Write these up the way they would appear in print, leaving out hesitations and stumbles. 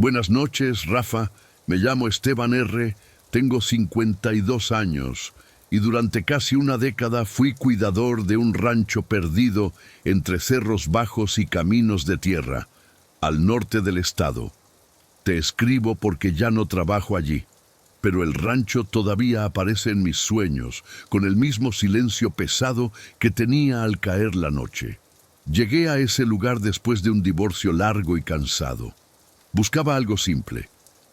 Buenas noches, Rafa. Me llamo Esteban R., tengo 52 años y durante casi una década fui cuidador de un rancho perdido entre cerros bajos y caminos de tierra, al norte del estado. Te escribo porque ya no trabajo allí, pero el rancho todavía aparece en mis sueños, con el mismo silencio pesado que tenía al caer la noche. Llegué a ese lugar después de un divorcio largo y cansado. Buscaba algo simple: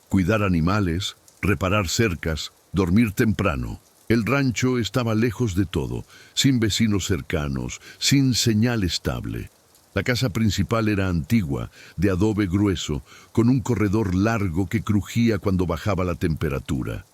cuidar animales, reparar cercas, dormir temprano. El rancho estaba lejos de todo, sin vecinos cercanos, sin señal estable. La casa principal era antigua, de adobe grueso, con un corredor largo que crujía cuando bajaba la temperatura.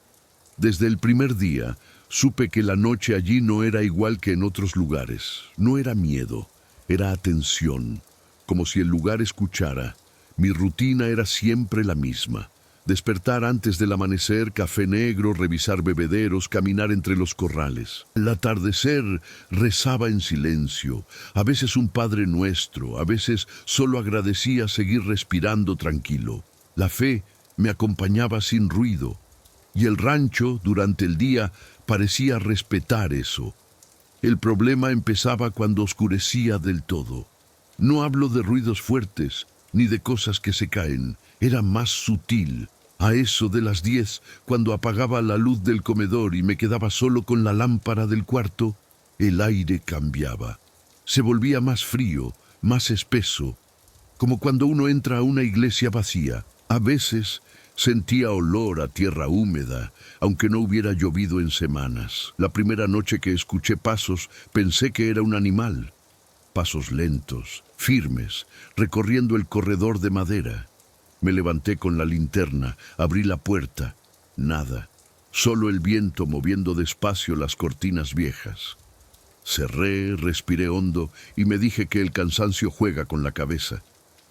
Desde el primer día, supe que la noche allí no era igual que en otros lugares. No era miedo, era atención, como si el lugar escuchara. Mi rutina era siempre la misma: despertar antes del amanecer, café negro, revisar bebederos, caminar entre los corrales. Al atardecer rezaba en silencio, a veces un Padre Nuestro, a veces solo agradecía seguir respirando tranquilo. La fe me acompañaba sin ruido, y el rancho, durante el día, parecía respetar eso. El problema empezaba cuando oscurecía del todo. No hablo de ruidos fuertes, ni de cosas que se caen. Era más sutil. A eso de las 10, cuando apagaba la luz del comedor y me quedaba solo con la lámpara del cuarto, el aire cambiaba. Se volvía más frío, más espeso, como cuando uno entra a una iglesia vacía. A veces sentía olor a tierra húmeda, aunque no hubiera llovido en semanas. La primera noche que escuché pasos, pensé que era un animal. Pasos lentos, firmes, recorriendo el corredor de madera. Me levanté con la linterna, abrí la puerta. Nada, solo el viento moviendo despacio las cortinas viejas. Cerré, respiré hondo y me dije que el cansancio juega con la cabeza.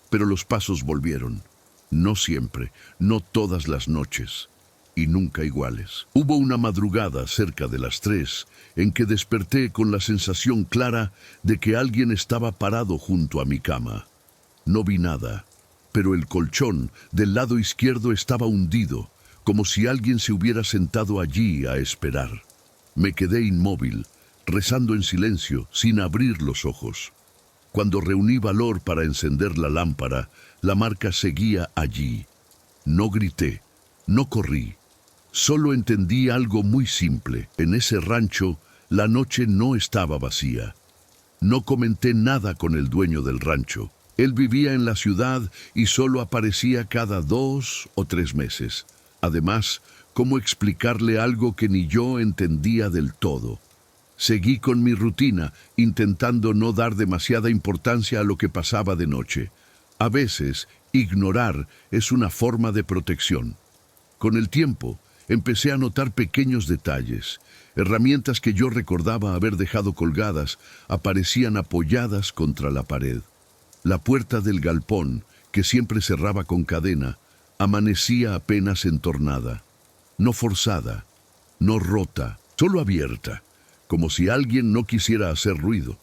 Pero los pasos volvieron. No siempre, no todas las noches, y nunca iguales. Hubo una madrugada cerca de las 3 en que desperté con la sensación clara de que alguien estaba parado junto a mi cama. No vi nada, pero el colchón del lado izquierdo estaba hundido, como si alguien se hubiera sentado allí a esperar. Me quedé inmóvil, rezando en silencio, sin abrir los ojos. Cuando reuní valor para encender la lámpara, la marca seguía allí. No grité, no corrí. Solo entendí algo muy simple: en ese rancho, la noche no estaba vacía. No comenté nada con el dueño del rancho. Él vivía en la ciudad y solo aparecía cada 2 o 3 meses. Además, ¿cómo explicarle algo que ni yo entendía del todo? Seguí con mi rutina, intentando no dar demasiada importancia a lo que pasaba de noche. A veces, ignorar es una forma de protección. Con el tiempo, empecé a notar pequeños detalles. Herramientas que yo recordaba haber dejado colgadas aparecían apoyadas contra la pared. La puerta del galpón, que siempre cerraba con cadena, amanecía apenas entornada. No forzada, no rota, solo abierta, como si alguien no quisiera hacer ruido.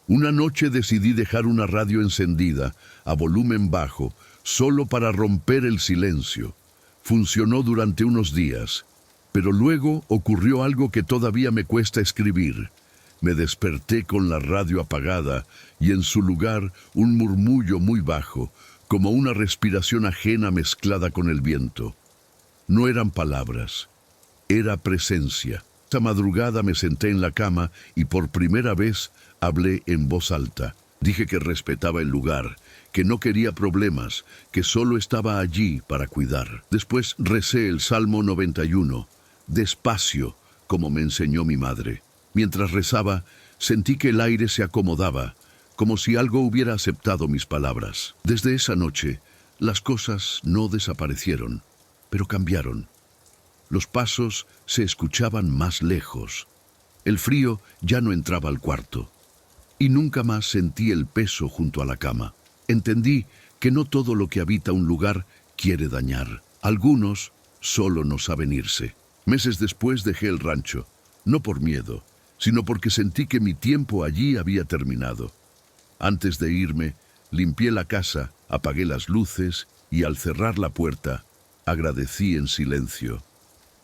Una noche decidí dejar una radio encendida, a volumen bajo, solo para romper el silencio. Funcionó durante unos días, pero luego ocurrió algo que todavía me cuesta escribir. Me desperté con la radio apagada y en su lugar un murmullo muy bajo, como una respiración ajena mezclada con el viento. No eran palabras, era presencia. Esa madrugada me senté en la cama y por primera vez hablé en voz alta. Dije que respetaba el lugar, que no quería problemas, que solo estaba allí para cuidar. Después recé el Salmo 91, despacio, como me enseñó mi madre. Mientras rezaba, sentí que el aire se acomodaba, como si algo hubiera aceptado mis palabras. Desde esa noche, las cosas no desaparecieron, pero cambiaron. Los pasos se escuchaban más lejos. El frío ya no entraba al cuarto. Y nunca más sentí el peso junto a la cama. Entendí que no todo lo que habita un lugar quiere dañar. Algunos solo no saben irse. Meses después dejé el rancho, no por miedo, sino porque sentí que mi tiempo allí había terminado. Antes de irme, limpié la casa, apagué las luces y al cerrar la puerta, agradecí en silencio.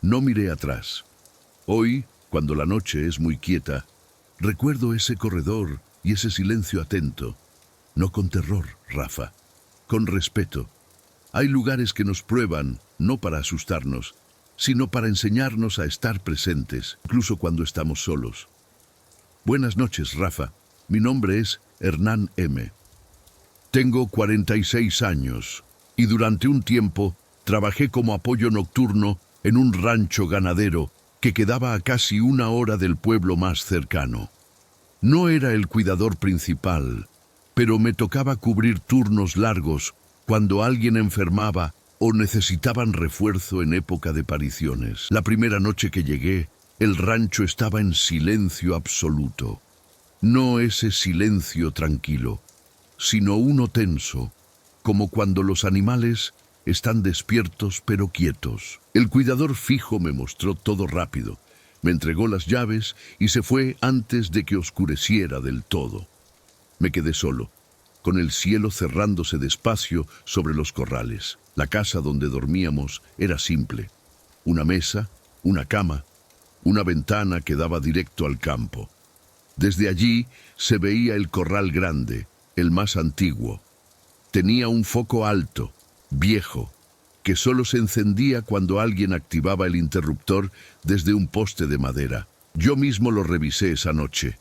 No miré atrás. Hoy, cuando la noche es muy quieta, recuerdo ese corredor y ese silencio atento. No con terror, Rafa, con respeto. Hay lugares que nos prueban, no para asustarnos, sino para enseñarnos a estar presentes, incluso cuando estamos solos. Buenas noches, Rafa. Mi nombre es Hernán M. Tengo 46 años y durante un tiempo trabajé como apoyo nocturno en un rancho ganadero que quedaba a casi 1 hora del pueblo más cercano. No era el cuidador principal, pero me tocaba cubrir turnos largos cuando alguien enfermaba o necesitaban refuerzo en época de pariciones. La primera noche que llegué, el rancho estaba en silencio absoluto. No ese silencio tranquilo, sino uno tenso, como cuando los animales están despiertos pero quietos. El cuidador fijo me mostró todo rápido, me entregó las llaves y se fue antes de que oscureciera del todo. Me quedé solo, con el cielo cerrándose despacio sobre los corrales. La casa donde dormíamos era simple. Una mesa, una cama, una ventana que daba directo al campo. Desde allí se veía el corral grande, el más antiguo. Tenía un foco alto, viejo, que solo se encendía cuando alguien activaba el interruptor desde un poste de madera. Yo mismo lo revisé esa noche.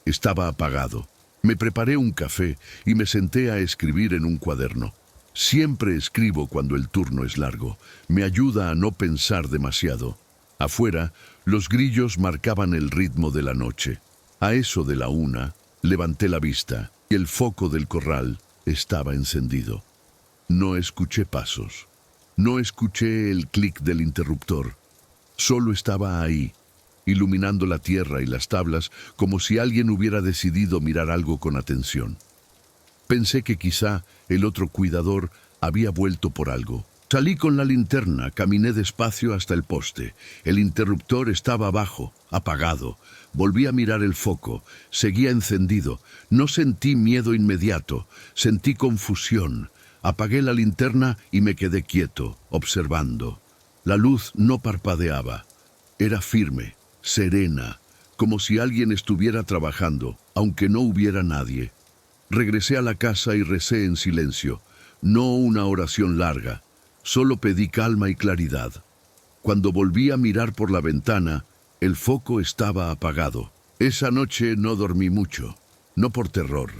Estaba apagado. Me preparé un café y me senté a escribir en un cuaderno. Siempre escribo cuando el turno es largo. Me ayuda a no pensar demasiado. Afuera, los grillos marcaban el ritmo de la noche. A eso de la 1, levanté la vista y el foco del corral estaba encendido. No escuché pasos. No escuché el clic del interruptor. Solo estaba ahí, iluminando la tierra y las tablas como si alguien hubiera decidido mirar algo con atención. Pensé que quizá el otro cuidador había vuelto por algo. Salí con la linterna, caminé despacio hasta el poste. El interruptor estaba abajo, apagado. Volví a mirar el foco, seguía encendido. No sentí miedo inmediato, sentí confusión. Apagué la linterna y me quedé quieto, observando. La luz no parpadeaba. Era firme, serena, como si alguien estuviera trabajando, aunque no hubiera nadie. Regresé a la casa y recé en silencio, no una oración larga. Solo pedí calma y claridad. Cuando volví a mirar por la ventana, el foco estaba apagado. Esa noche no dormí mucho, no por terror,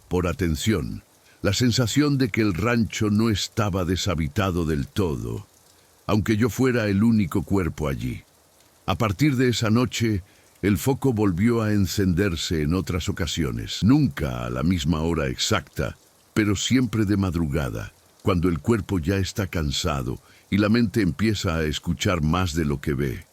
por atención. La sensación de que el rancho no estaba deshabitado del todo, aunque yo fuera el único cuerpo allí. A partir de esa noche, el foco volvió a encenderse en otras ocasiones. Nunca a la misma hora exacta, pero siempre de madrugada, cuando el cuerpo ya está cansado y la mente empieza a escuchar más de lo que ve.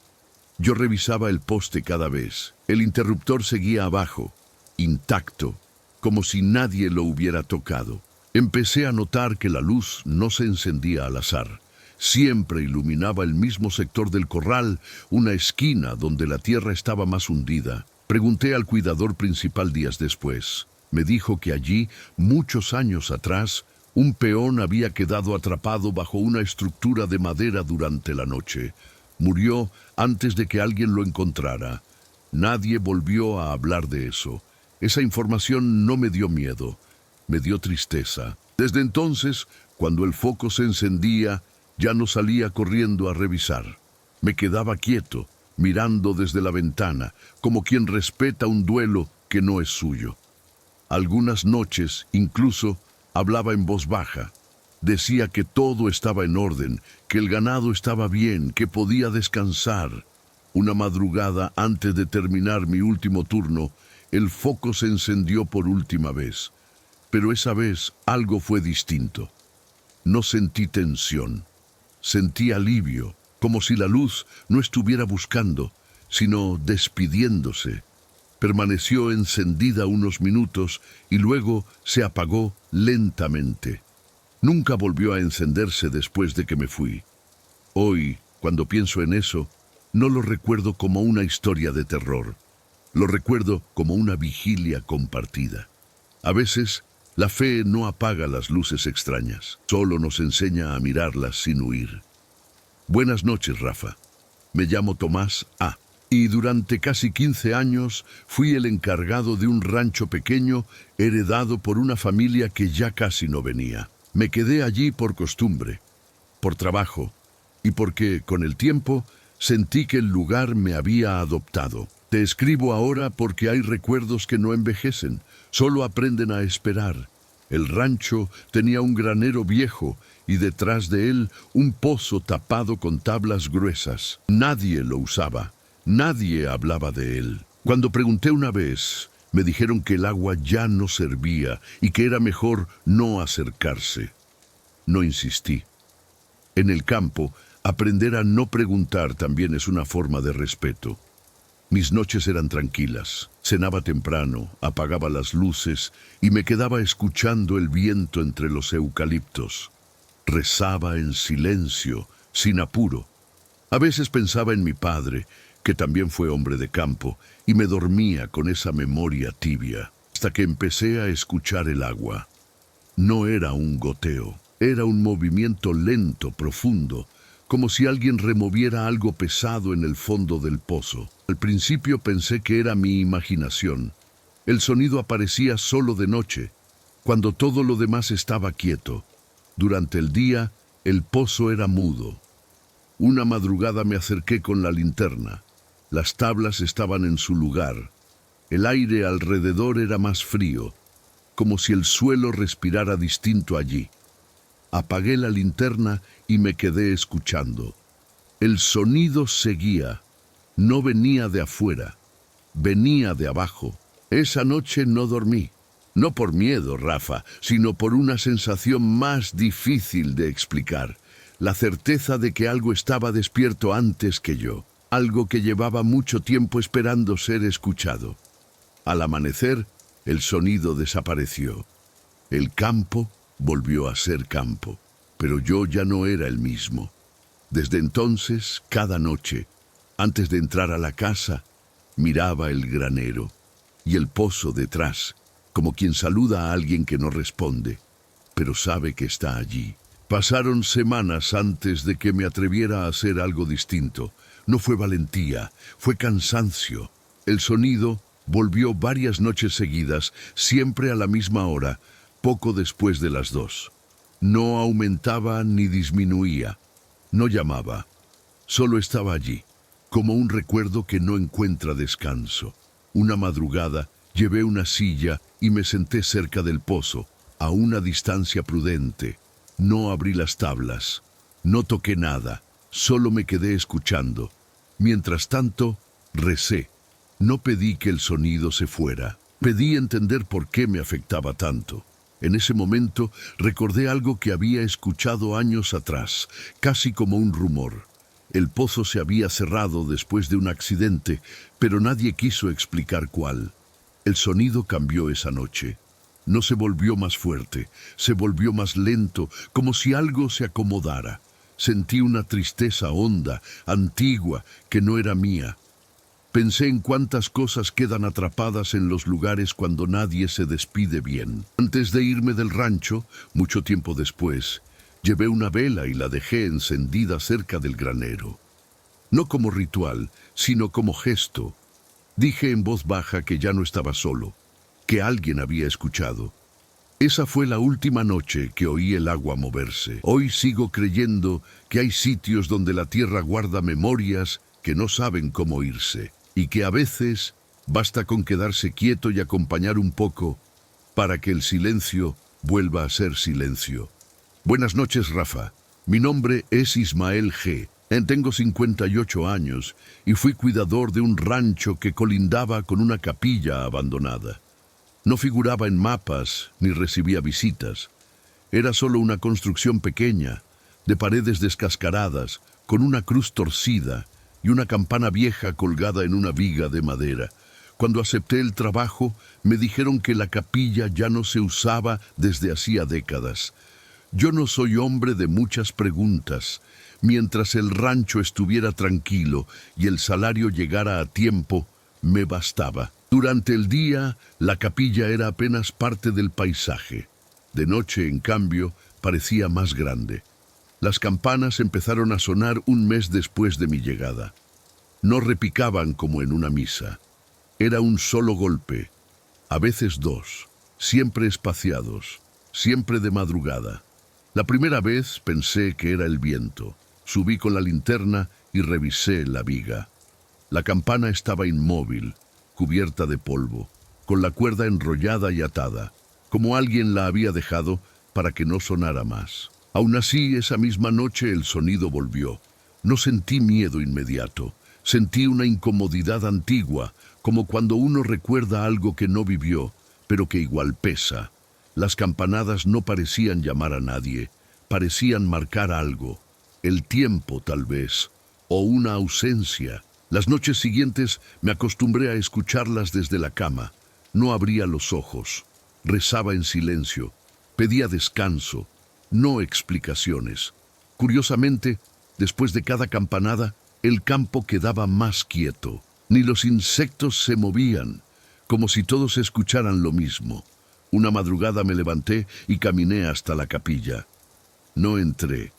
Yo revisaba el poste cada vez. El interruptor seguía abajo, intacto, como si nadie lo hubiera tocado. Empecé a notar que la luz no se encendía al azar. Siempre iluminaba el mismo sector del corral, una esquina donde la tierra estaba más hundida. Pregunté al cuidador principal días después. Me dijo que allí, muchos años atrás, un peón había quedado atrapado bajo una estructura de madera durante la noche. Murió antes de que alguien lo encontrara. Nadie volvió a hablar de eso. Esa información no me dio miedo, me dio tristeza. Desde entonces, cuando el foco se encendía, ya no salía corriendo a revisar. Me quedaba quieto, mirando desde la ventana, como quien respeta un duelo que no es suyo. Algunas noches, incluso, hablaba en voz baja. Decía que todo estaba en orden, que el ganado estaba bien, que podía descansar. Una madrugada antes de terminar mi último turno, el foco se encendió por última vez. Pero esa vez algo fue distinto. No sentí tensión. Sentí alivio, como si la luz no estuviera buscando, sino despidiéndose. Permaneció encendida unos minutos y luego se apagó lentamente. Nunca volvió a encenderse después de que me fui. Hoy, cuando pienso en eso, no lo recuerdo como una historia de terror. Lo recuerdo como una vigilia compartida. A veces, La fe no apaga las luces extrañas, solo nos enseña a mirarlas sin huir. Buenas noches, Rafa. Me llamo Tomás A. Y durante casi 15 años fui el encargado de un rancho pequeño heredado por una familia que ya casi no venía. Me quedé allí por costumbre, por trabajo y porque, con el tiempo, sentí que el lugar me había adoptado. Te escribo ahora porque hay recuerdos que no envejecen, solo aprenden a esperar. El rancho tenía un granero viejo y detrás de él un pozo tapado con tablas gruesas. Nadie lo usaba, nadie hablaba de él. Cuando pregunté una vez, me dijeron que el agua ya no servía y que era mejor no acercarse. No insistí. En el campo, aprender a no preguntar también es una forma de respeto. Mis noches eran tranquilas, cenaba temprano, apagaba las luces y me quedaba escuchando el viento entre los eucaliptos. Rezaba en silencio, sin apuro. A veces pensaba en mi padre, que también fue hombre de campo, y me dormía con esa memoria tibia, hasta que empecé a escuchar el agua. No era un goteo, era un movimiento lento, profundo, como si alguien removiera algo pesado en el fondo del pozo. Al principio pensé que era mi imaginación. El sonido aparecía solo de noche, cuando todo lo demás estaba quieto. Durante el día, el pozo era mudo. Una madrugada me acerqué con la linterna. Las tablas estaban en su lugar. El aire alrededor era más frío, como si el suelo respirara distinto allí. Apagué la linterna y me quedé escuchando. El sonido seguía. No venía de afuera, venía de abajo. Esa noche no dormí. No por miedo, Rafa, sino por una sensación más difícil de explicar. La certeza de que algo estaba despierto antes que yo. Algo que llevaba mucho tiempo esperando ser escuchado. Al amanecer, el sonido desapareció. El campo volvió a ser campo, pero yo ya no era el mismo. Desde entonces, cada noche, antes de entrar a la casa, miraba el granero y el pozo detrás, como quien saluda a alguien que no responde, pero sabe que está allí. Pasaron semanas antes de que me atreviera a hacer algo distinto. No fue valentía, fue cansancio. El sonido volvió varias noches seguidas, siempre a la misma hora, poco después de las 2. No aumentaba ni disminuía. No llamaba. Solo estaba allí, como un recuerdo que no encuentra descanso. Una madrugada llevé una silla y me senté cerca del pozo, a una distancia prudente. No abrí las tablas. No toqué nada. Solo me quedé escuchando. Mientras tanto, recé. No pedí que el sonido se fuera. Pedí entender por qué me afectaba tanto. En ese momento recordé algo que había escuchado años atrás, casi como un rumor. El pozo se había cerrado después de un accidente, pero nadie quiso explicar cuál. El sonido cambió esa noche. No se volvió más fuerte, se volvió más lento, como si algo se acomodara. Sentí una tristeza honda, antigua, que no era mía. Pensé en cuántas cosas quedan atrapadas en los lugares cuando nadie se despide bien. Antes de irme del rancho, mucho tiempo después, llevé una vela y la dejé encendida cerca del granero. No como ritual, sino como gesto. Dije en voz baja que ya no estaba solo, que alguien había escuchado. Esa fue la última noche que oí el agua moverse. Hoy sigo creyendo que hay sitios donde la tierra guarda memorias que no saben cómo irse. Y que a veces basta con quedarse quieto y acompañar un poco para que el silencio vuelva a ser silencio. Buenas noches, Rafa. Mi nombre es Ismael G. Tengo 58 años y fui cuidador de un rancho que colindaba con una capilla abandonada. No figuraba en mapas ni recibía visitas. Era solo una construcción pequeña, de paredes descascaradas, con una cruz torcida y una campana vieja colgada en una viga de madera. Cuando acepté el trabajo, me dijeron que la capilla ya no se usaba desde hacía décadas. Yo no soy hombre de muchas preguntas. Mientras el rancho estuviera tranquilo y el salario llegara a tiempo, me bastaba. Durante el día, la capilla era apenas parte del paisaje. De noche, en cambio, parecía más grande. Las campanas empezaron a sonar un mes después de mi llegada. No repicaban como en una misa. Era un solo golpe, a veces dos, siempre espaciados, siempre de madrugada. La primera vez pensé que era el viento. Subí con la linterna y revisé la viga. La campana estaba inmóvil, cubierta de polvo, con la cuerda enrollada y atada, como alguien la había dejado para que no sonara más. Aún así, esa misma noche el sonido volvió. No sentí miedo inmediato. Sentí una incomodidad antigua, como cuando uno recuerda algo que no vivió, pero que igual pesa. Las campanadas no parecían llamar a nadie, parecían marcar algo. El tiempo, tal vez, o una ausencia. Las noches siguientes me acostumbré a escucharlas desde la cama. No abría los ojos. Rezaba en silencio. Pedía descanso, no explicaciones. Curiosamente, después de cada campanada, el campo quedaba más quieto. Ni los insectos se movían, como si todos escucharan lo mismo. Una madrugada me levanté y caminé hasta la capilla. No entré.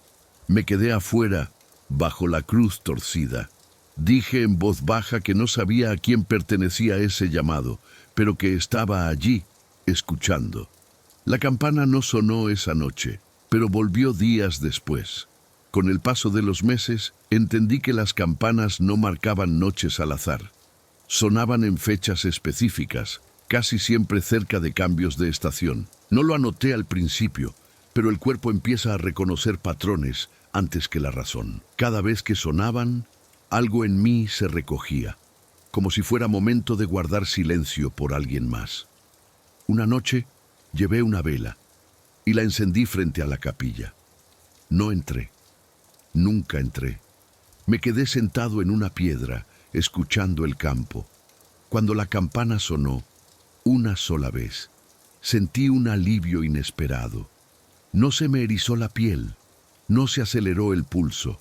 Me quedé afuera, bajo la cruz torcida. Dije en voz baja que no sabía a quién pertenecía ese llamado, pero que estaba allí, escuchando. La campana no sonó esa noche, pero volvió días después. Con el paso de los meses, entendí que las campanas no marcaban noches al azar. Sonaban en fechas específicas, casi siempre cerca de cambios de estación. No lo anoté al principio, pero el cuerpo empieza a reconocer patrones antes que la razón. Cada vez que sonaban, algo en mí se recogía, como si fuera momento de guardar silencio por alguien más. Una noche, llevé una vela y la encendí frente a la capilla. No entré. Nunca entré. Me quedé sentado en una piedra, escuchando el campo. Cuando la campana sonó, una sola vez, sentí un alivio inesperado. No se me erizó la piel, no se aceleró el pulso.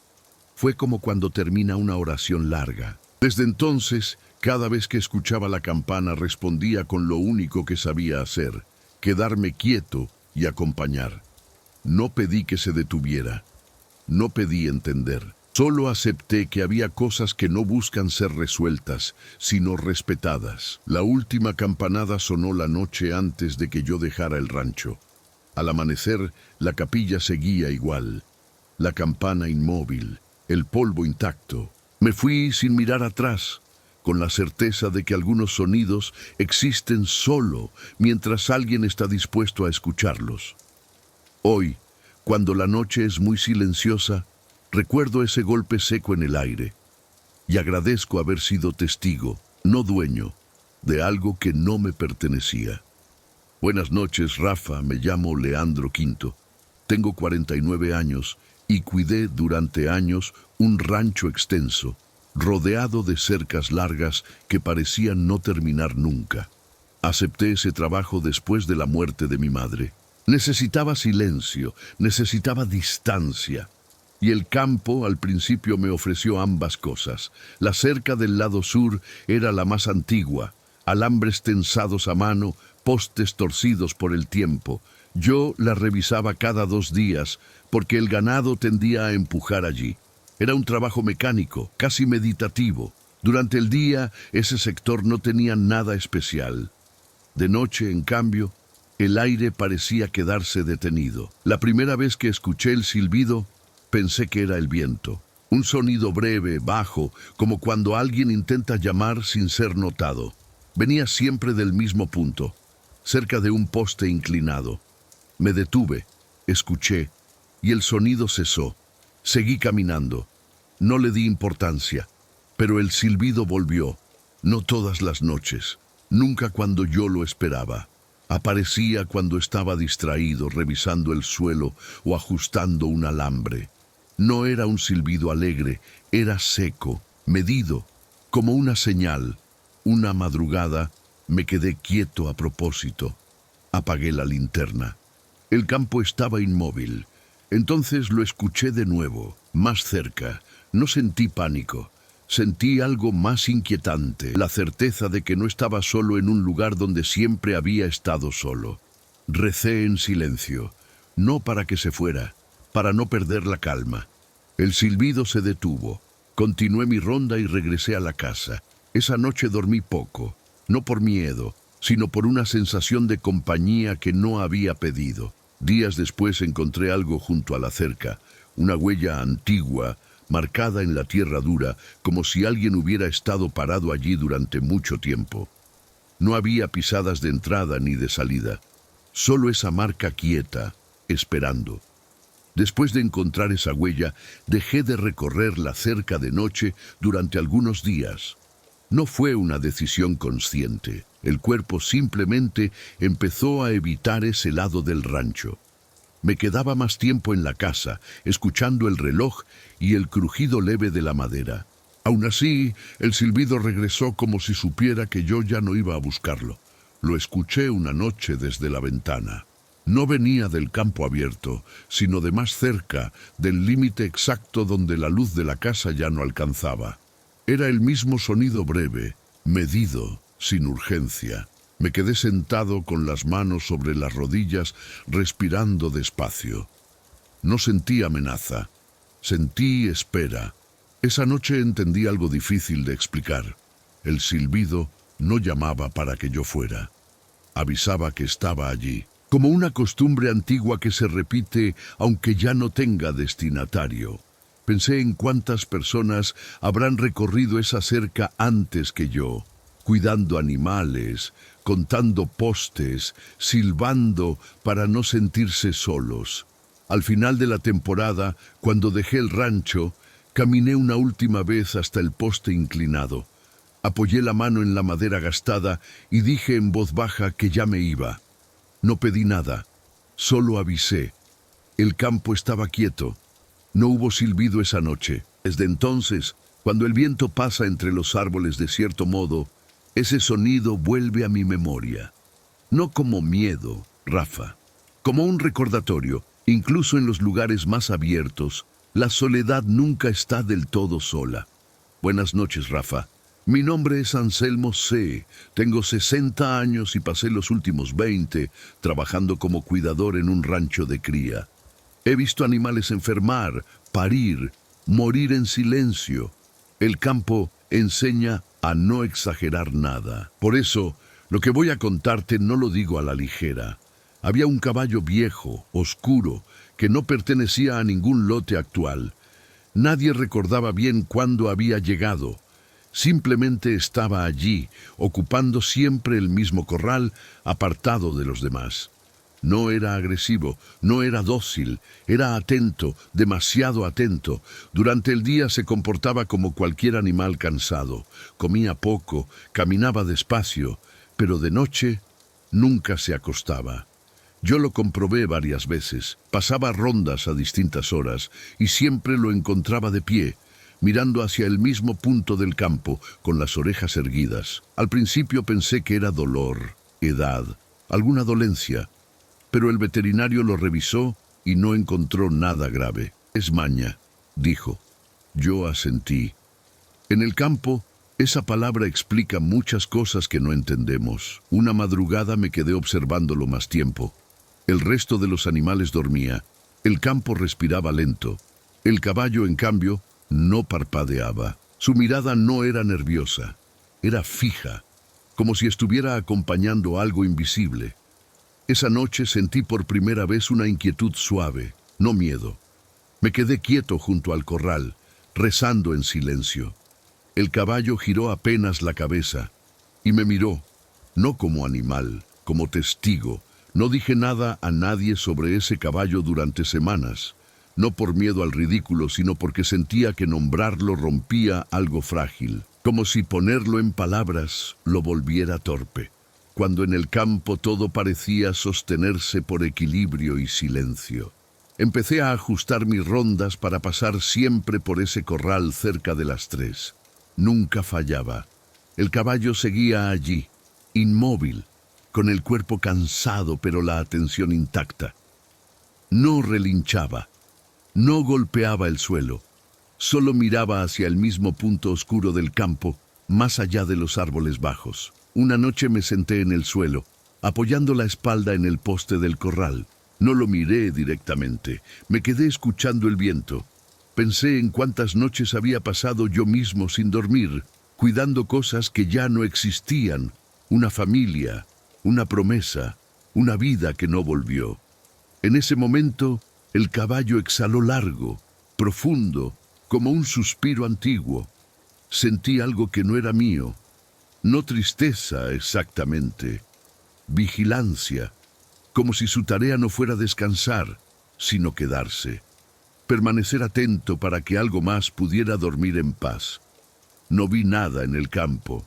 Fue como cuando termina una oración larga. Desde entonces, cada vez que escuchaba la campana respondía con lo único que sabía hacer, quedarme quieto y acompañar. No pedí que se detuviera. No pedí entender. Solo acepté que había cosas que no buscan ser resueltas, sino respetadas. La última campanada sonó la noche antes de que yo dejara el rancho. Al amanecer, la capilla seguía igual. La campana inmóvil, el polvo intacto. Me fui sin mirar atrás, con la certeza de que algunos sonidos existen solo mientras alguien está dispuesto a escucharlos. Hoy, cuando la noche es muy silenciosa, recuerdo ese golpe seco en el aire y agradezco haber sido testigo, no dueño, de algo que no me pertenecía. Buenas noches, Rafa, me llamo Leandro Quinto. Tengo 49 años y cuidé durante años un rancho extenso, rodeado de cercas largas que parecían no terminar nunca. Acepté ese trabajo después de la muerte de mi madre. Necesitaba silencio, necesitaba distancia. Y el campo al principio me ofreció ambas cosas. La cerca del lado sur era la más antigua, alambres tensados a mano, postes torcidos por el tiempo. Yo la revisaba cada 2 días, porque el ganado tendía a empujar allí. Era un trabajo mecánico, casi meditativo. Durante el día, ese sector no tenía nada especial. De noche, en cambio, el aire parecía quedarse detenido. La primera vez que escuché el silbido, pensé que era el viento. Un sonido breve, bajo, como cuando alguien intenta llamar sin ser notado. Venía siempre del mismo punto, cerca de un poste inclinado. Me detuve, escuché, y el sonido cesó. Seguí caminando. No le di importancia, pero el silbido volvió. No todas las noches, nunca cuando yo lo esperaba. Aparecía cuando estaba distraído, revisando el suelo o ajustando un alambre. No era un silbido alegre, era seco, medido, como una señal. Una madrugada me quedé quieto a propósito. Apagué la linterna. El campo estaba inmóvil. Entonces lo escuché de nuevo, más cerca. No sentí pánico. Sentí algo más inquietante, la certeza de que no estaba solo en un lugar donde siempre había estado solo. Recé en silencio, no para que se fuera, para no perder la calma. El silbido se detuvo. Continué mi ronda y regresé a la casa. Esa noche dormí poco, no por miedo, sino por una sensación de compañía que no había pedido. Días después encontré algo junto a la cerca, una huella antigua, marcada en la tierra dura, como si alguien hubiera estado parado allí durante mucho tiempo. No había pisadas de entrada ni de salida, solo esa marca quieta, esperando. Después de encontrar esa huella, dejé de recorrer la cerca de noche durante algunos días. No fue una decisión consciente. El cuerpo simplemente empezó a evitar ese lado del rancho. Me quedaba más tiempo en la casa, escuchando el reloj y el crujido leve de la madera. Aún así, el silbido regresó como si supiera que yo ya no iba a buscarlo. Lo escuché una noche desde la ventana. No venía del campo abierto, sino de más cerca, del límite exacto donde la luz de la casa ya no alcanzaba. Era el mismo sonido breve, medido, sin urgencia. Me quedé sentado con las manos sobre las rodillas, respirando despacio. No sentí amenaza, sentí espera. Esa noche entendí algo difícil de explicar. El silbido no llamaba para que yo fuera. Avisaba que estaba allí, como una costumbre antigua que se repite aunque ya no tenga destinatario. Pensé en cuántas personas habrán recorrido esa cerca antes que yo, cuidando animales, contando postes, silbando para no sentirse solos. Al final de la temporada, cuando dejé el rancho, caminé una última vez hasta el poste inclinado. Apoyé la mano en la madera gastada y dije en voz baja que ya me iba. No pedí nada, solo avisé. El campo estaba quieto. No hubo silbido esa noche. Desde entonces, cuando el viento pasa entre los árboles de cierto modo, ese sonido vuelve a mi memoria. No como miedo, Rafa, como un recordatorio. Incluso en los lugares más abiertos, la soledad nunca está del todo sola. Buenas noches, Rafa. Mi nombre es Anselmo C. Tengo 60 años y pasé los últimos 20 trabajando como cuidador en un rancho de cría. He visto animales enfermar, parir, morir en silencio. El campo enseña a no exagerar nada. Por eso, lo que voy a contarte no lo digo a la ligera. Había un caballo viejo, oscuro, que no pertenecía a ningún lote actual. Nadie recordaba bien cuándo había llegado. Simplemente estaba allí, ocupando siempre el mismo corral, apartado de los demás. No era agresivo, no era dócil, era atento, demasiado atento. Durante el día se comportaba como cualquier animal cansado. Comía poco, caminaba despacio, pero de noche nunca se acostaba. Yo lo comprobé varias veces. Pasaba rondas a distintas horas y siempre lo encontraba de pie, mirando hacia el mismo punto del campo, con las orejas erguidas. Al principio pensé que era dolor, edad, alguna dolencia, pero el veterinario lo revisó y no encontró nada grave. Es maña, dijo. Yo asentí. En el campo, esa palabra explica muchas cosas que no entendemos. Una madrugada me quedé observándolo más tiempo. El resto de los animales dormía. El campo respiraba lento. El caballo, en cambio, no parpadeaba. Su mirada no era nerviosa, era fija, como si estuviera acompañando algo invisible. Esa noche sentí por primera vez una inquietud suave, no miedo. Me quedé quieto junto al corral, rezando en silencio. El caballo giró apenas la cabeza y me miró, no como animal, como testigo. No dije nada a nadie sobre ese caballo durante semanas. No por miedo al ridículo, sino porque sentía que nombrarlo rompía algo frágil, como si ponerlo en palabras lo volviera torpe, cuando en el campo todo parecía sostenerse por equilibrio y silencio. Empecé a ajustar mis rondas para pasar siempre por ese corral cerca de las 3. Nunca fallaba. El caballo seguía allí, inmóvil, con el cuerpo cansado pero la atención intacta. No relinchaba. No golpeaba el suelo, Solo miraba hacia el mismo punto oscuro del campo, más allá de los árboles bajos. Una noche me senté en el suelo, apoyando la espalda en el poste del corral. No lo miré directamente, me quedé escuchando el viento. Pensé en cuántas noches había pasado yo mismo sin dormir, cuidando cosas que ya no existían, una familia, una promesa, una vida que no volvió. En ese momento, el caballo exhaló largo, profundo, como un suspiro antiguo. Sentí algo que no era mío, no tristeza exactamente, vigilancia, como si su tarea no fuera descansar, sino quedarse, permanecer atento para que algo más pudiera dormir en paz. No vi nada en el campo,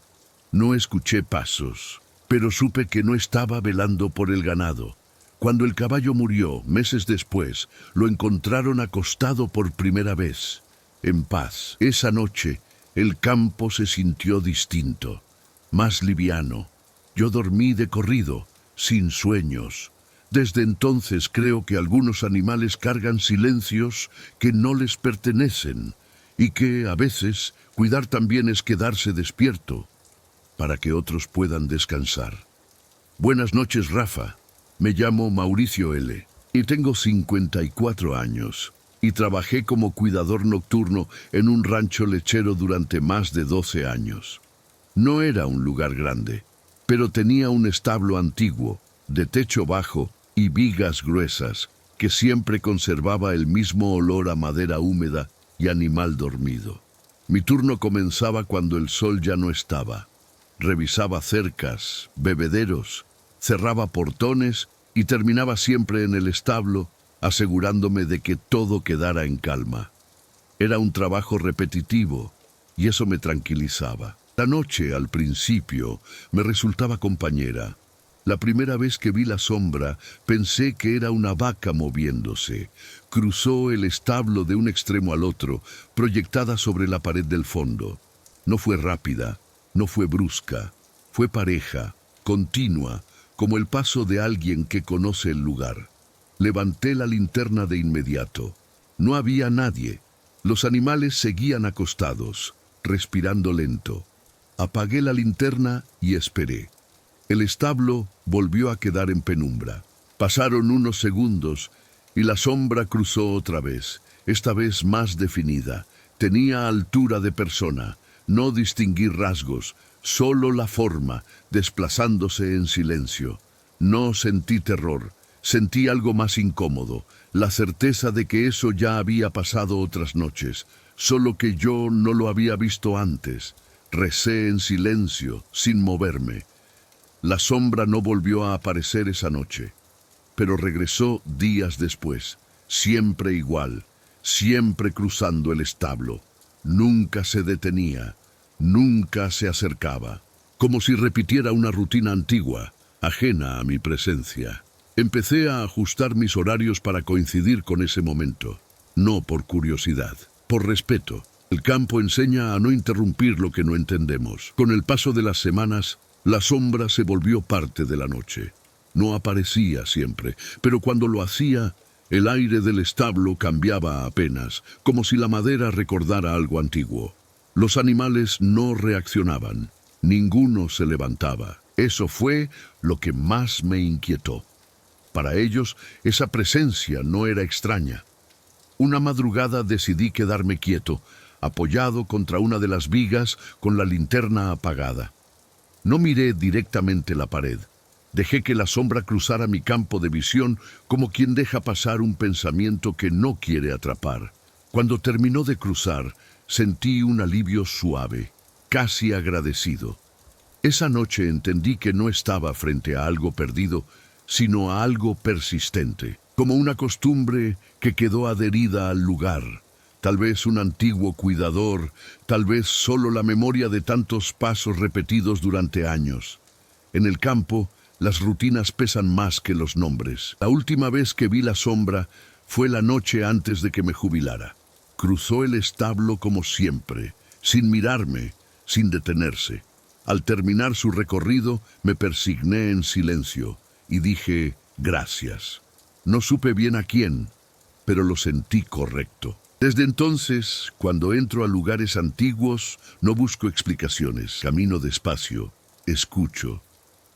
no escuché pasos, pero supe que no estaba velando por el ganado. Cuando el caballo murió, meses después, lo encontraron acostado por primera vez, en paz. Esa noche, el campo se sintió distinto, más liviano. Yo dormí de corrido, sin sueños. Desde entonces creo que algunos animales cargan silencios que no les pertenecen y que, a veces, cuidar también es quedarse despierto para que otros puedan descansar. Buenas noches, Rafa. Me llamo Mauricio L. y tengo 54 años y trabajé como cuidador nocturno en un rancho lechero durante más de 12 años. No era un lugar grande, pero tenía un establo antiguo, de techo bajo y vigas gruesas, que siempre conservaba el mismo olor a madera húmeda y animal dormido. Mi turno comenzaba cuando el sol ya no estaba. Revisaba cercas, bebederos, cerraba portones y terminaba siempre en el establo, asegurándome de que todo quedara en calma. Era un trabajo repetitivo y eso me tranquilizaba. La noche, al principio, me resultaba compañera. La primera vez que vi la sombra, pensé que era una vaca moviéndose. Cruzó el establo de un extremo al otro, proyectada sobre la pared del fondo. No fue rápida, no fue brusca, fue pareja, continua, como el paso de alguien que conoce el lugar. Levanté la linterna de inmediato. No había nadie. Los animales seguían acostados, respirando lento. Apagué la linterna y esperé. El establo volvió a quedar en penumbra. Pasaron unos segundos y la sombra cruzó otra vez, esta vez más definida. Tenía altura de persona. No distinguí rasgos, solo la forma, desplazándose en silencio. No sentí terror, sentí algo más incómodo, la certeza de que eso ya había pasado otras noches, solo que yo no lo había visto antes. Recé en silencio, sin moverme. La sombra no volvió a aparecer esa noche, pero regresó días después, siempre igual, siempre cruzando el establo. Nunca se detenía, nunca se acercaba, como si repitiera una rutina antigua, ajena a mi presencia. Empecé a ajustar mis horarios para coincidir con ese momento, no por curiosidad, por respeto. El campo enseña a no interrumpir lo que no entendemos. Con el paso de las semanas, la sombra se volvió parte de la noche. No aparecía siempre, pero cuando lo hacía, el aire del establo cambiaba apenas, como si la madera recordara algo antiguo. Los animales no reaccionaban, ninguno se levantaba. Eso fue lo que más me inquietó. Para ellos, esa presencia no era extraña. Una madrugada decidí quedarme quieto, apoyado contra una de las vigas con la linterna apagada. No miré directamente la pared. Dejé que la sombra cruzara mi campo de visión como quien deja pasar un pensamiento que no quiere atrapar. Cuando terminó de cruzar, sentí un alivio suave, casi agradecido. Esa noche entendí que no estaba frente a algo perdido, sino a algo persistente, como una costumbre que quedó adherida al lugar. Tal vez un antiguo cuidador, tal vez solo la memoria de tantos pasos repetidos durante años. En el campo, las rutinas pesan más que los nombres. La última vez que vi la sombra fue la noche antes de que me jubilara. Cruzó el establo como siempre, sin mirarme, sin detenerse. Al terminar su recorrido, me persigné en silencio y dije gracias. No supe bien a quién, pero lo sentí correcto. Desde entonces, cuando entro a lugares antiguos, no busco explicaciones, camino despacio, escucho,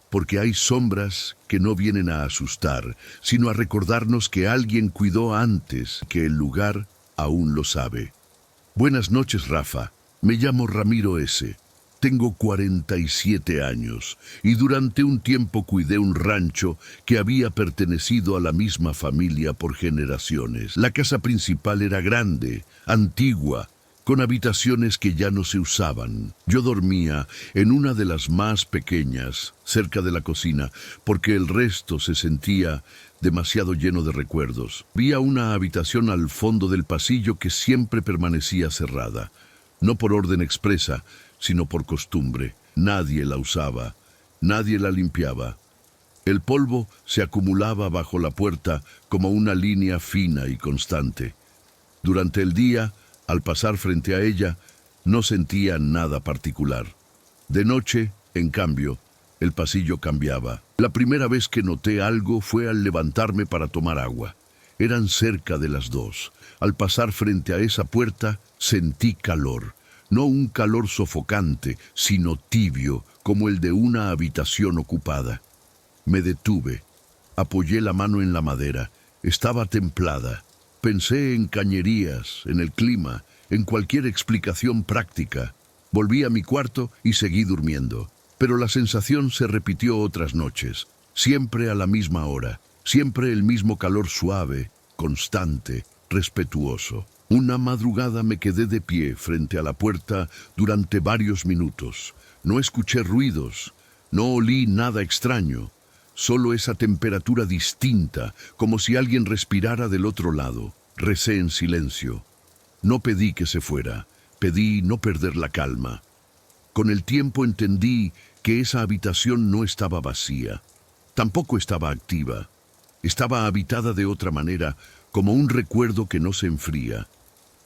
porque hay sombras que no vienen a asustar, sino a recordarnos que alguien cuidó antes, que el lugar aún lo sabe. Buenas noches, Rafa. Me llamo Ramiro S. Tengo 47 años y durante un tiempo cuidé un rancho que había pertenecido a la misma familia por generaciones. La casa principal era grande, antigua, con habitaciones que ya no se usaban. Yo dormía en una de las más pequeñas, cerca de la cocina, porque el resto se sentía demasiado lleno de recuerdos. Había una habitación al fondo del pasillo que siempre permanecía cerrada, no por orden expresa, sino por costumbre. Nadie la usaba, nadie la limpiaba. El polvo se acumulaba bajo la puerta como una línea fina y constante. Durante el día, al pasar frente a ella, no sentía nada particular. De noche, en cambio, el pasillo cambiaba. La primera vez que noté algo fue al levantarme para tomar agua. Eran cerca de las 2. Al pasar frente a esa puerta, sentí calor. No un calor sofocante, sino tibio, como el de una habitación ocupada. Me detuve. Apoyé la mano en la madera. Estaba templada. Pensé en cañerías, en el clima, en cualquier explicación práctica. Volví a mi cuarto y seguí durmiendo. Pero la sensación se repitió otras noches, siempre a la misma hora, siempre el mismo calor suave, constante, respetuoso. Una madrugada me quedé de pie frente a la puerta durante varios minutos. No escuché ruidos, no olí nada extraño, solo esa temperatura distinta, como si alguien respirara del otro lado. Recé en silencio. No pedí que se fuera, pedí no perder la calma. Con el tiempo entendí que esa habitación no estaba vacía, tampoco estaba activa. Estaba habitada de otra manera, como un recuerdo que no se enfría.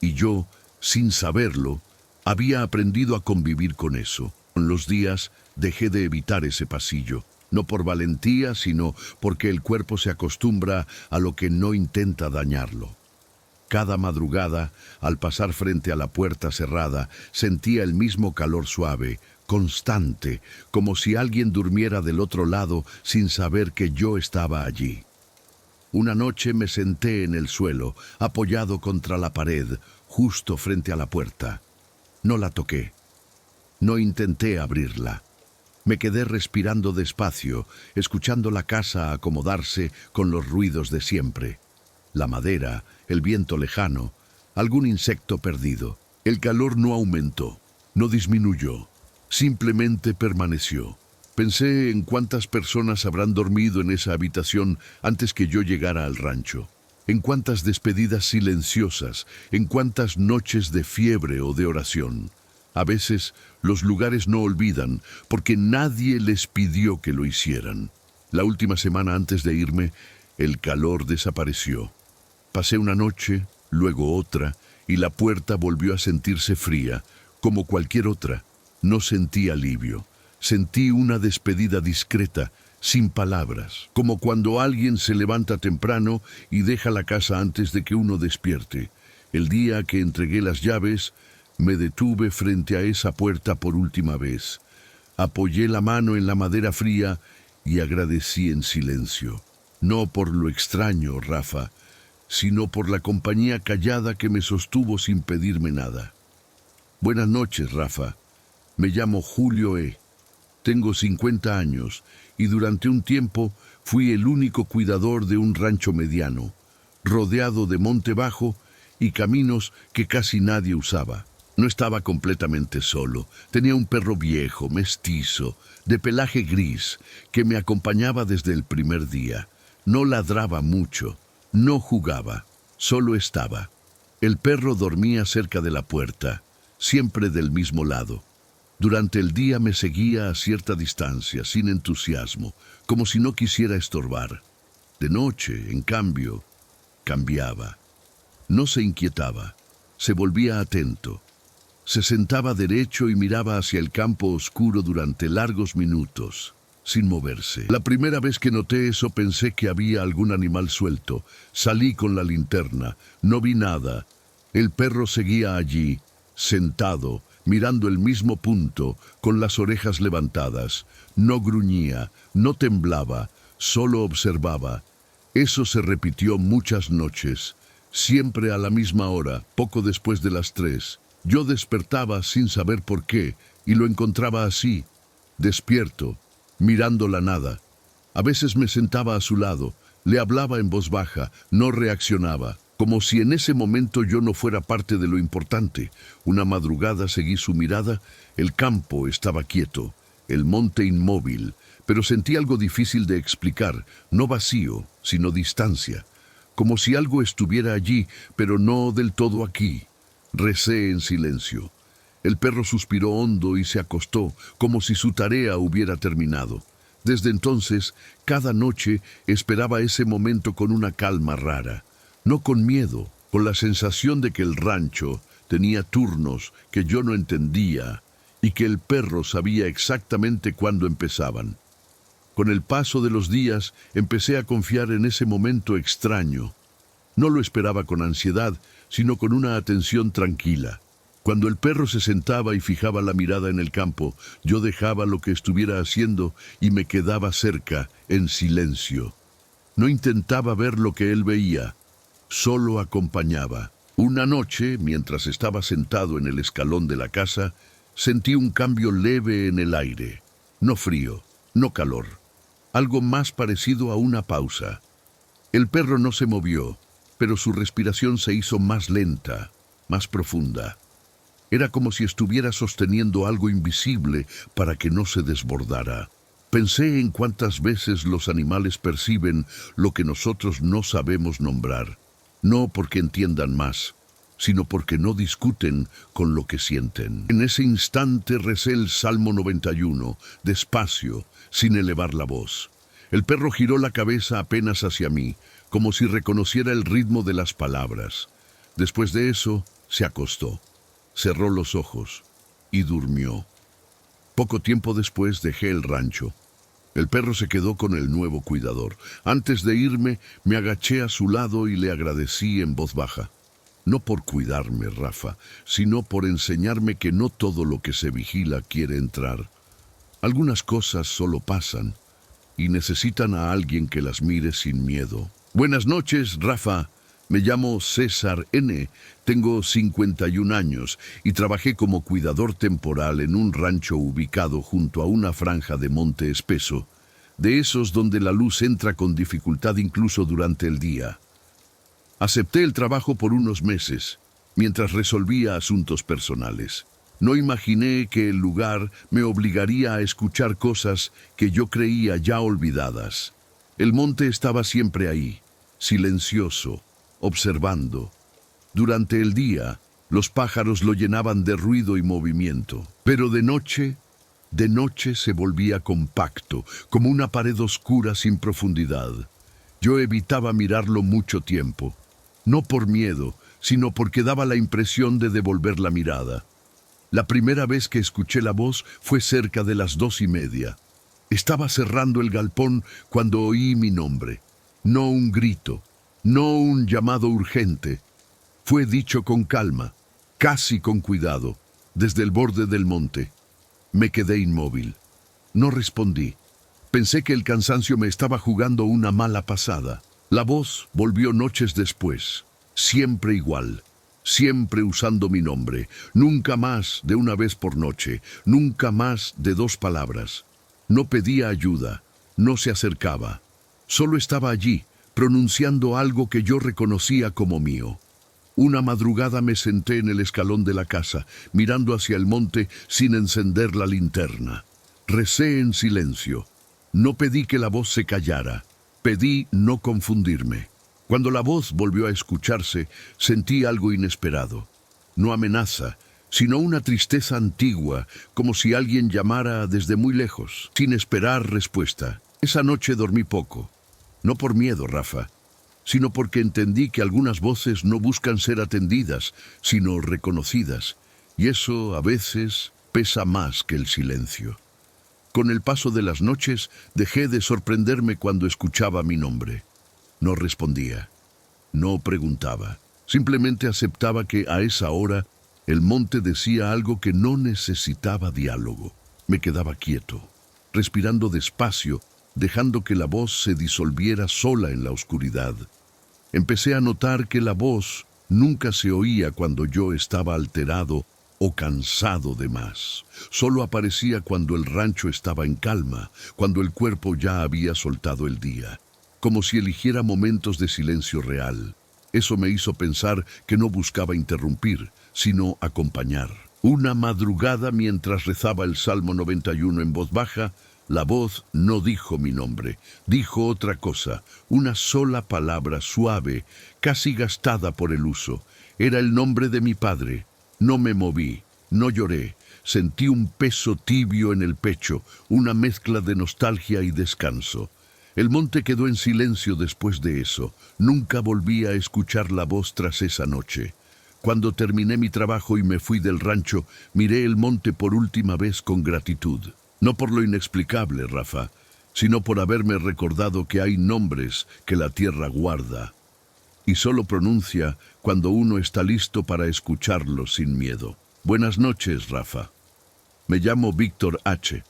Y yo, sin saberlo, había aprendido a convivir con eso. Con los días dejé de evitar ese pasillo, no por valentía, sino porque el cuerpo se acostumbra a lo que no intenta dañarlo. Cada madrugada, al pasar frente a la puerta cerrada, sentía el mismo calor suave, constante, como si alguien durmiera del otro lado sin saber que yo estaba allí. Una noche me senté en el suelo, apoyado contra la pared, justo frente a la puerta. No la toqué. No intenté abrirla. Me quedé respirando despacio, escuchando la casa acomodarse con los ruidos de siempre. La madera, el viento lejano, algún insecto perdido. El calor no aumentó, no disminuyó, simplemente permaneció. Pensé en cuántas personas habrán dormido en esa habitación antes que yo llegara al rancho. En cuántas despedidas silenciosas, en cuántas noches de fiebre o de oración. A veces los lugares no olvidan porque nadie les pidió que lo hicieran. La última semana antes de irme, el calor desapareció. Pasé una noche, luego otra, y la puerta volvió a sentirse fría, como cualquier otra. No sentí alivio. Sentí una despedida discreta, sin palabras, como cuando alguien se levanta temprano y deja la casa antes de que uno despierte. El día que entregué las llaves, me detuve frente a esa puerta por última vez. Apoyé la mano en la madera fría y agradecí en silencio. No por lo extraño, Rafa, sino por la compañía callada que me sostuvo sin pedirme nada. Buenas noches, Rafa. Me llamo Julio E. Tengo 50 años y durante un tiempo fui el único cuidador de un rancho mediano, rodeado de monte bajo y caminos que casi nadie usaba. No estaba completamente solo. Tenía un perro viejo, mestizo, de pelaje gris, que me acompañaba desde el primer día. No ladraba mucho, no jugaba, solo estaba. El perro dormía cerca de la puerta, siempre del mismo lado. Durante el día me seguía a cierta distancia, sin entusiasmo, como si no quisiera estorbar. De noche, en cambio, cambiaba. No se inquietaba, se volvía atento. Se sentaba derecho y miraba hacia el campo oscuro durante largos minutos, sin moverse. La primera vez que noté eso pensé que había algún animal suelto. Salí con la linterna, no vi nada El perro seguía allí, sentado, mirando el mismo punto, con las orejas levantadas. No gruñía, no temblaba, solo observaba. Eso se repitió muchas noches, siempre a la misma hora, poco después de las 3. Yo despertaba sin saber por qué, y lo encontraba así, despierto, mirando la nada. A veces me sentaba a su lado, le hablaba en voz baja, no reaccionaba, como si en ese momento yo no fuera parte de lo importante. Una madrugada seguí su mirada, el campo estaba quieto, el monte inmóvil, pero sentí algo difícil de explicar, no vacío, sino distancia, como si algo estuviera allí, pero no del todo aquí. Recé en silencio. El perro suspiró hondo y se acostó, como si su tarea hubiera terminado. Desde entonces, cada noche esperaba ese momento con una calma rara. No con miedo, con la sensación de que el rancho tenía turnos que yo no entendía y que el perro sabía exactamente cuándo empezaban. Con el paso de los días empecé a confiar en ese momento extraño. No lo esperaba con ansiedad, sino con una atención tranquila. Cuando el perro se sentaba y fijaba la mirada en el campo, yo dejaba lo que estuviera haciendo y me quedaba cerca, en silencio. No intentaba ver lo que él veía, solo acompañaba. Una noche, mientras estaba sentado en el escalón de la casa, sentí un cambio leve en el aire. No frío, no calor. Algo más parecido a una pausa. El perro no se movió, pero su respiración se hizo más lenta, más profunda. Era como si estuviera sosteniendo algo invisible para que no se desbordara. Pensé en cuántas veces los animales perciben lo que nosotros no sabemos nombrar. No porque entiendan más, sino porque no discuten con lo que sienten. En ese instante recé el Salmo 91, despacio, sin elevar la voz. El perro giró la cabeza apenas hacia mí, como si reconociera el ritmo de las palabras. Después de eso, se acostó, cerró los ojos y durmió. Poco tiempo después dejé el rancho. El perro se quedó con el nuevo cuidador. Antes de irme, me agaché a su lado y le agradecí en voz baja. No por cuidarme, Rafa, sino por enseñarme que no todo lo que se vigila quiere entrar. Algunas cosas solo pasan y necesitan a alguien que las mire sin miedo. Buenas noches, Rafa. Me llamo César N., tengo 51 años y trabajé como cuidador temporal en un rancho ubicado junto a una franja de monte espeso, de esos donde la luz entra con dificultad incluso durante el día. Acepté el trabajo por unos meses, mientras resolvía asuntos personales. No imaginé que el lugar me obligaría a escuchar cosas que yo creía ya olvidadas. El monte estaba siempre ahí, silencioso, observando. Durante el día, los pájaros lo llenaban de ruido y movimiento. Pero de noche se volvía compacto, como una pared oscura sin profundidad. Yo evitaba mirarlo mucho tiempo, no por miedo, sino porque daba la impresión de devolver la mirada. La primera vez que escuché la voz fue cerca de las 2:30. Estaba cerrando el galpón cuando oí mi nombre. No un grito, no un llamado urgente. Fue dicho con calma, casi con cuidado, desde el borde del monte. Me quedé inmóvil. No respondí. Pensé que el cansancio me estaba jugando una mala pasada. La voz volvió noches después, siempre igual, siempre usando mi nombre, nunca más de una vez por noche, nunca más de 2 palabras. No pedía ayuda, no se acercaba, solo estaba allí, pronunciando algo que yo reconocía como mío. Una madrugada me senté en el escalón de la casa, mirando hacia el monte sin encender la linterna. Recé en silencio. No pedí que la voz se callara, pedí no confundirme. Cuando la voz volvió a escucharse, sentí algo inesperado. No amenaza, sino una tristeza antigua, como si alguien llamara desde muy lejos, sin esperar respuesta. Esa noche dormí poco. No por miedo, Rafa, sino porque entendí que algunas voces no buscan ser atendidas, sino reconocidas, y eso a veces pesa más que el silencio. Con el paso de las noches dejé de sorprenderme cuando escuchaba mi nombre. No respondía, no preguntaba, Simplemente aceptaba que a esa hora el monte decía algo que no necesitaba diálogo. Me quedaba quieto, respirando despacio, dejando que la voz se disolviera sola en la oscuridad. Empecé a notar que la voz nunca se oía cuando yo estaba alterado o cansado de más. Solo aparecía cuando el rancho estaba en calma, cuando el cuerpo ya había soltado el día, como si eligiera momentos de silencio real. Eso me hizo pensar que no buscaba interrumpir, sino acompañar. Una madrugada, mientras rezaba el Salmo 91 en voz baja, la voz no dijo mi nombre, dijo otra cosa, una sola palabra suave, casi gastada por el uso. Era el nombre de mi padre. No me moví, no lloré, sentí un peso tibio en el pecho, una mezcla de nostalgia y descanso. El monte quedó en silencio después de eso. Nunca volví a escuchar la voz tras esa noche. Cuando terminé mi trabajo y me fui del rancho, miré el monte por última vez con gratitud. No por lo inexplicable, Rafa, sino por haberme recordado que hay nombres que la tierra guarda y solo pronuncia cuando uno está listo para escucharlos sin miedo. Buenas noches, Rafa. Me llamo Víctor H.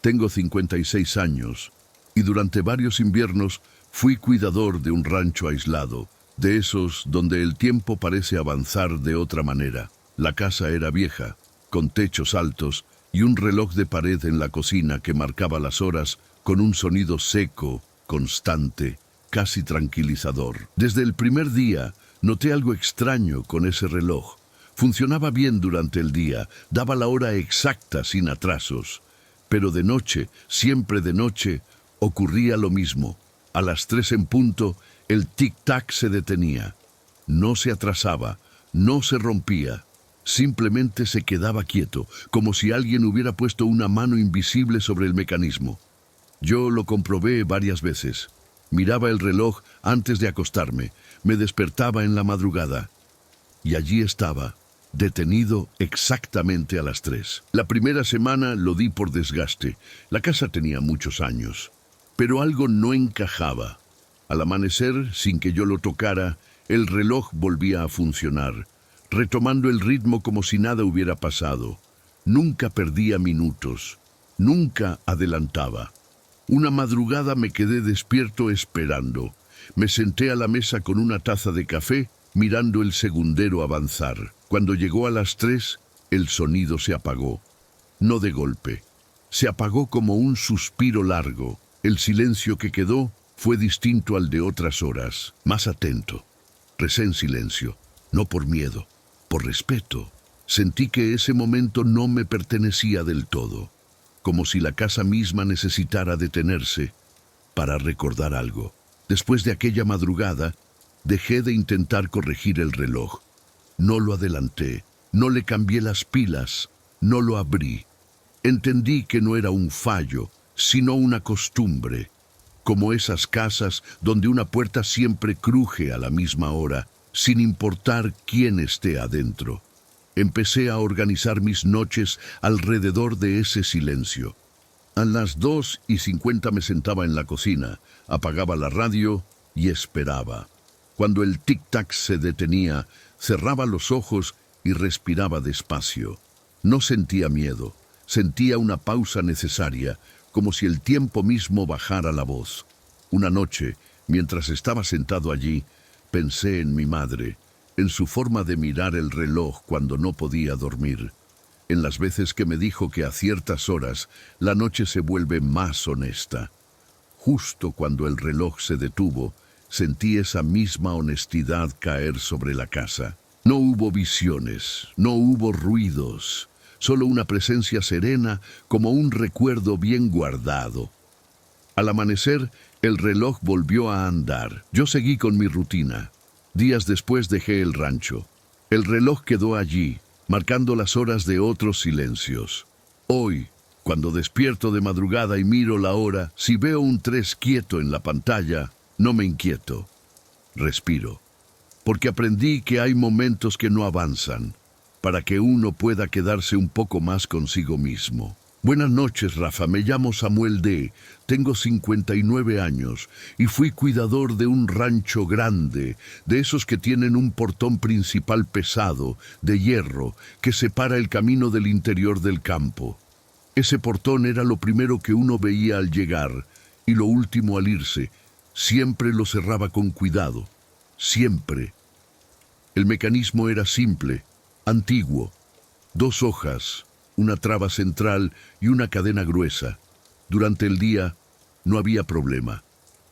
Tengo 56 años y durante varios inviernos fui cuidador de un rancho aislado, de esos donde el tiempo parece avanzar de otra manera. La casa era vieja, con techos altos y un reloj de pared en la cocina que marcaba las horas con un sonido seco, constante, casi tranquilizador. Desde el primer día noté algo extraño con ese reloj. Funcionaba bien durante el día, daba la hora exacta sin atrasos. Pero de noche, siempre de noche, ocurría lo mismo. A las 3 en punto, el tic-tac se detenía. No se atrasaba, no se rompía. Simplemente se quedaba quieto, como si alguien hubiera puesto una mano invisible sobre el mecanismo. Yo lo comprobé varias veces. Miraba el reloj antes de acostarme, me despertaba en la madrugada. Y allí estaba, detenido exactamente a las 3. La primera semana lo di por desgaste. La casa tenía muchos años. Pero algo no encajaba. Al amanecer, sin que yo lo tocara, el reloj volvía a funcionar, retomando el ritmo como si nada hubiera pasado. Nunca perdía minutos, nunca adelantaba. Una madrugada me quedé despierto esperando. Me senté a la mesa con una taza de café, mirando el segundero avanzar. Cuando llegó a las 3, el sonido se apagó. No de golpe. Se apagó como un suspiro largo. El silencio que quedó fue distinto al de otras horas, más atento. Recé en silencio, no por miedo, por respeto. Sentí que ese momento no me pertenecía del todo, como si la casa misma necesitara detenerse para recordar algo. Después de aquella madrugada, dejé de intentar corregir el reloj. No lo adelanté, no le cambié las pilas, no lo abrí. Entendí que no era un fallo, sino una costumbre, como esas casas donde una puerta siempre cruje a la misma hora, sin importar quién esté adentro. Empecé a organizar mis noches alrededor de ese silencio. A las 2:50 me sentaba en la cocina, apagaba la radio y esperaba. Cuando el tic-tac se detenía, cerraba los ojos y respiraba despacio. No sentía miedo, sentía una pausa necesaria, como si el tiempo mismo bajara la voz. Una noche, mientras estaba sentado allí, pensé en mi madre, en su forma de mirar el reloj cuando no podía dormir, en las veces que me dijo que a ciertas horas la noche se vuelve más honesta. Justo cuando el reloj se detuvo, sentí esa misma honestidad caer sobre la casa. No hubo visiones, no hubo ruidos, solo una presencia serena como un recuerdo bien guardado. Al amanecer, el reloj volvió a andar. Yo seguí con mi rutina. Días después dejé el rancho. El reloj quedó allí, marcando las horas de otros silencios. Hoy, cuando despierto de madrugada y miro la hora, si veo un 3 quieto en la pantalla, no me inquieto. Respiro. Porque aprendí que hay momentos que no avanzan, para que uno pueda quedarse un poco más consigo mismo. Buenas noches, Rafa. Me llamo Samuel D. Tengo 59 años y fui cuidador de un rancho grande, de esos que tienen un portón principal pesado, de hierro, que separa el camino del interior del campo. Ese portón era lo primero que uno veía al llegar y lo último al irse. Siempre lo cerraba con cuidado. Siempre. El mecanismo era simple, antiguo. 2 hojas, una traba central y una cadena gruesa. Durante el día no había problema.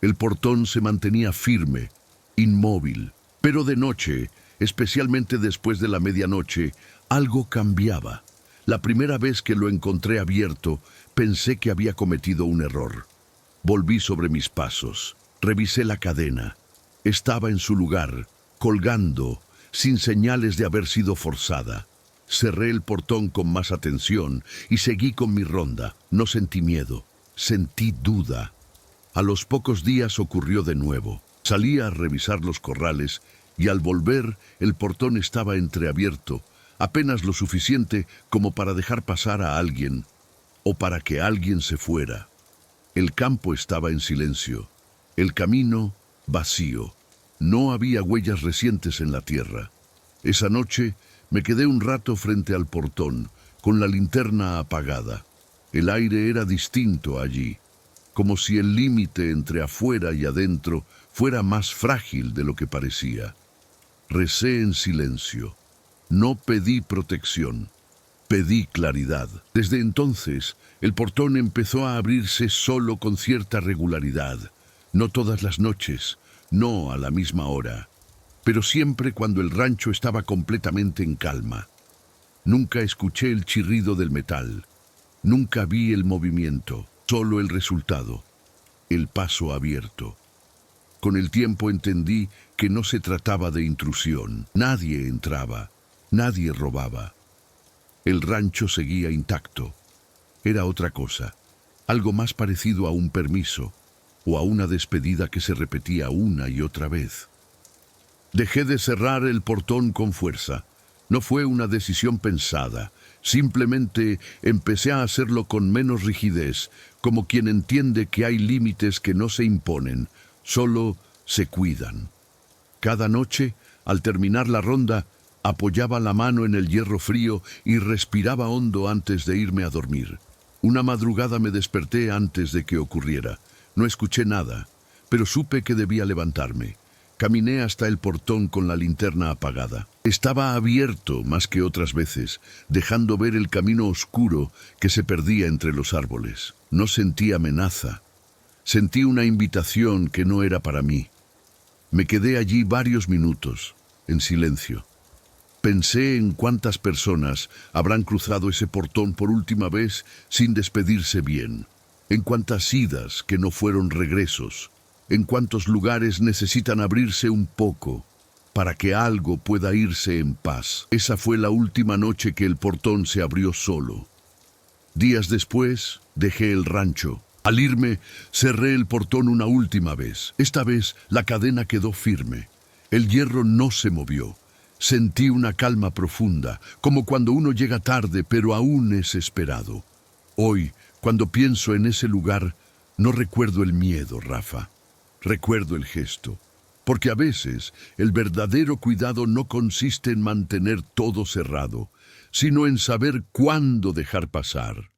El portón se mantenía firme, inmóvil. Pero de noche, especialmente después de la medianoche, algo cambiaba. La primera vez que lo encontré abierto, pensé que había cometido un error. Volví sobre mis pasos. Revisé la cadena. Estaba en su lugar, colgando, sin señales de haber sido forzada. Cerré el portón con más atención y seguí con mi ronda. No sentí miedo, sentí duda. A los pocos días ocurrió de nuevo. Salí a revisar los corrales y al volver el portón estaba entreabierto, apenas lo suficiente como para dejar pasar a alguien o para que alguien se fuera. El campo estaba en silencio, el camino vacío. No había huellas recientes en la tierra. Esa noche me quedé un rato frente al portón, con la linterna apagada. El aire era distinto allí, como si el límite entre afuera y adentro fuera más frágil de lo que parecía. Recé en silencio. No pedí protección, pedí claridad. Desde entonces, el portón empezó a abrirse solo con cierta regularidad. No todas las noches, no a la misma hora, pero siempre cuando el rancho estaba completamente en calma. Nunca escuché el chirrido del metal, nunca vi el movimiento, solo el resultado, el paso abierto. Con el tiempo entendí que no se trataba de intrusión. Nadie entraba, nadie robaba. El rancho seguía intacto. Era otra cosa, algo más parecido a un permiso o a una despedida que se repetía una y otra vez. Dejé de cerrar el portón con fuerza. No fue una decisión pensada. Simplemente empecé a hacerlo con menos rigidez, como quien entiende que hay límites que no se imponen, solo se cuidan. Cada noche, al terminar la ronda, apoyaba la mano en el hierro frío y respiraba hondo antes de irme a dormir. Una madrugada me desperté antes de que ocurriera. No escuché nada, pero supe que debía levantarme. Caminé hasta el portón con la linterna apagada. Estaba abierto más que otras veces, dejando ver el camino oscuro que se perdía entre los árboles. No sentí amenaza. Sentí una invitación que no era para mí. Me quedé allí varios minutos, en silencio. Pensé en cuántas personas habrán cruzado ese portón por última vez sin despedirse bien. En cuántas idas que no fueron regresos. En cuántos lugares necesitan abrirse un poco para que algo pueda irse en paz. Esa fue la última noche que el portón se abrió solo. Días después, dejé el rancho. Al irme, cerré el portón una última vez. Esta vez, la cadena quedó firme. El hierro no se movió. Sentí una calma profunda, como cuando uno llega tarde, pero aún es esperado. Hoy, cuando pienso en ese lugar, no recuerdo el miedo, Rafa. Recuerdo el gesto, porque a veces el verdadero cuidado no consiste en mantener todo cerrado, sino en saber cuándo dejar pasar.